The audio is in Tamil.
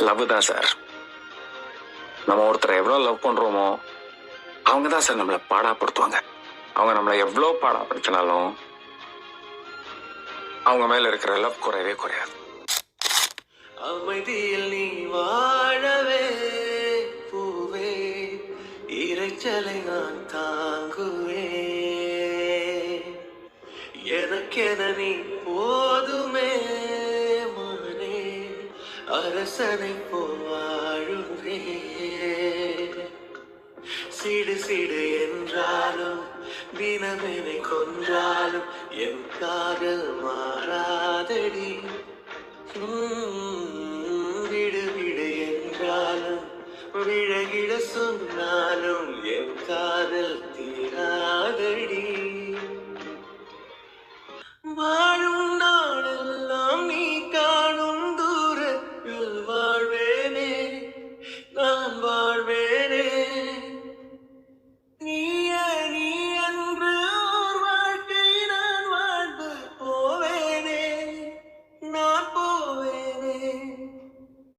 லவ் தான் சார். நம்ம ஒருத்தரை எவ்வளோ லவ் பண்ணுறோமோ அவங்க தான் சார் நம்மளை பாடாப்படுத்துவாங்க. அவங்க நம்மளை எவ்வளோ பாடாப்படுத்தினாலும் அவங்க மேல இருக்கிற லவ் குறையவே குறையாது. அமைதியில் நீ வாழவே பூவே, இறைச்சலை நான் தாங்குவே. எனக்கென நீ போதுமே மனே, அரசனை போவாழுவே. சிடு சிடு என்றாலும் தினமெனை கொன்றாலும் என் காதல் மாறாதடி. விடு விடு என்றாலும் விழகிட சொன்னாலும் என் காதல் தீராதடி.